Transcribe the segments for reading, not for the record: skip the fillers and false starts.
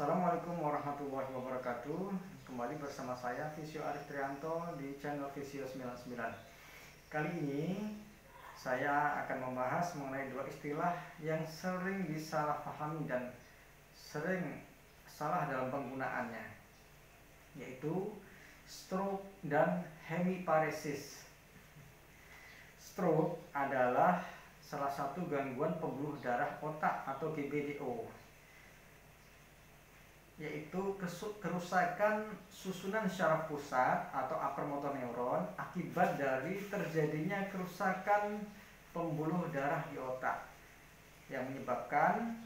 Assalamualaikum warahmatullahi wabarakatuh. Kembali bersama saya Visio Arif Trianto di channel Visio 99. Kali ini saya akan membahas mengenai dua istilah yang sering disalahpahami dan sering salah dalam penggunaannya, yaitu stroke dan hemiparesis. Stroke adalah salah satu gangguan pembuluh darah otak atau GBDO, yaitu kerusakan susunan syaraf pusat atau upper motor neuron akibat dari terjadinya kerusakan pembuluh darah di otak yang menyebabkan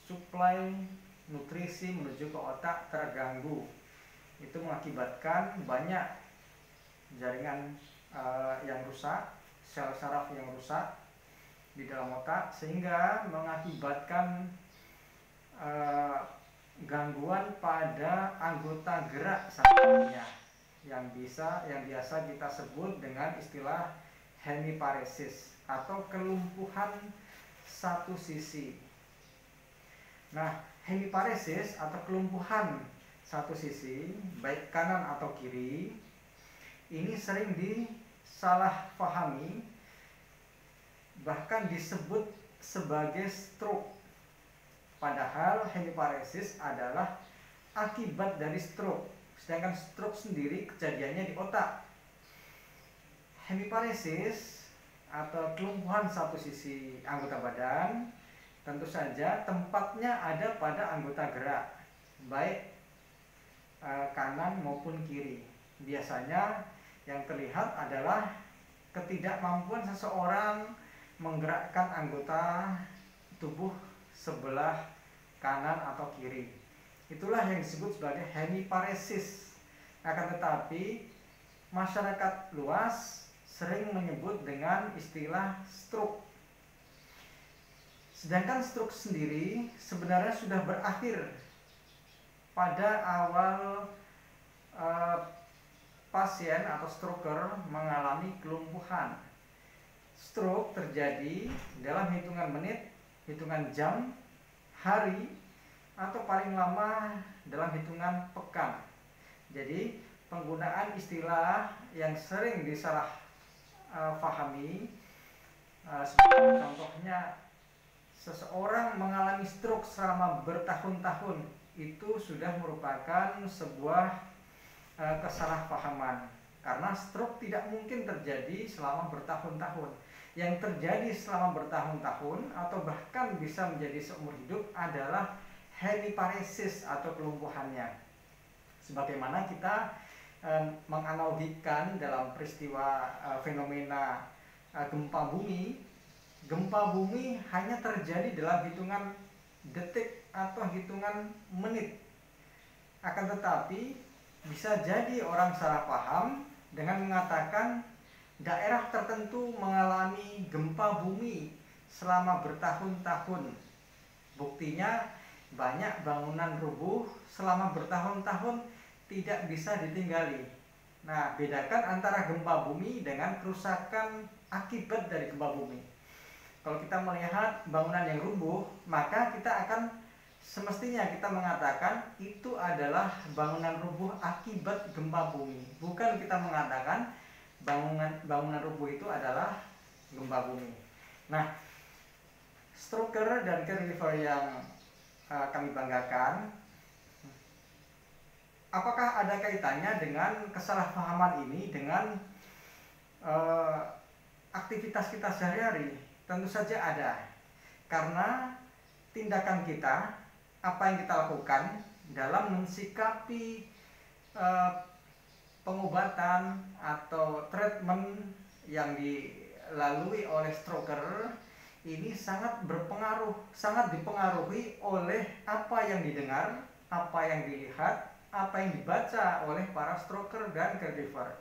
suplai nutrisi menuju ke otak terganggu. Itu mengakibatkan banyak jaringan yang rusak, sel saraf yang rusak di dalam otak, sehingga mengakibatkan gangguan pada anggota gerak satunya yang biasa kita sebut dengan istilah hemiparesis atau kelumpuhan satu sisi. Nah, hemiparesis atau kelumpuhan satu sisi, baik kanan atau kiri, ini sering disalahpahami, bahkan disebut sebagai stroke. Padahal hemiparesis adalah akibat dari stroke, sedangkan stroke sendiri kejadiannya di otak. Hemiparesis atau kelumpuhan satu sisi anggota badan tentu saja tempatnya ada pada anggota gerak, baik kanan maupun kiri. Biasanya yang terlihat adalah ketidakmampuan seseorang menggerakkan anggota tubuh sebelah kanan atau kiri. Itulah yang disebut sebagai hemiparesis. Akan tetapi masyarakat luas sering menyebut dengan istilah stroke. Sedangkan stroke sendiri sebenarnya sudah berakhir pada awal pasien atau stroker mengalami kelumpuhan. Stroke terjadi dalam hitungan menit, hitungan jam, hari, atau paling lama dalam hitungan pekan. Jadi penggunaan istilah yang sering disalah pahami, sebagai contohnya seseorang mengalami stroke selama bertahun-tahun, itu sudah merupakan sebuah kesalahpahaman, karena stroke tidak mungkin terjadi selama bertahun-tahun. Yang terjadi selama bertahun-tahun atau bahkan bisa menjadi seumur hidup adalah hemiparesis atau kelumpuhannya. Sebagaimana kita menganalogikan dalam peristiwa fenomena gempa bumi. Gempa bumi hanya terjadi dalam hitungan detik atau hitungan menit. Akan tetapi bisa jadi orang salah paham dengan mengatakan daerah tertentu mengalami gempa bumi selama bertahun-tahun. Buktinya banyak bangunan rubuh selama bertahun-tahun tidak bisa ditinggali. Nah, bedakan antara gempa bumi dengan kerusakan akibat dari gempa bumi. Kalau kita melihat bangunan yang rubuh, maka kita akan semestinya kita mengatakan itu adalah bangunan rubuh akibat gempa bumi. Bukan kita mengatakan bangunan rubuh itu adalah gempa bumi. Nah, stroker dan caregiver yang kami banggakan, apakah ada kaitannya dengan kesalahpahaman ini dengan aktivitas kita sehari-hari? Tentu saja ada, karena tindakan kita, apa yang kita lakukan dalam mensikapi pengobatan atau treatment yang dilalui oleh stroker ini sangat berpengaruh, sangat dipengaruhi oleh apa yang didengar, apa yang dilihat, apa yang dibaca oleh para stroker dan caregiver.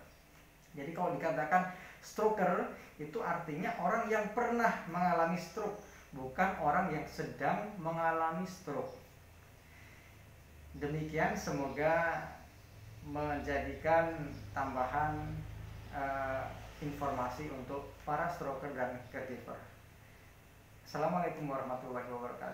Jadi kalau dikatakan stroker itu artinya orang yang pernah mengalami stroke, bukan orang yang sedang mengalami stroke. Demikian, semoga menjadikan tambahan informasi untuk para stroker dan caregiver. Assalamualaikum warahmatullahi wabarakatuh.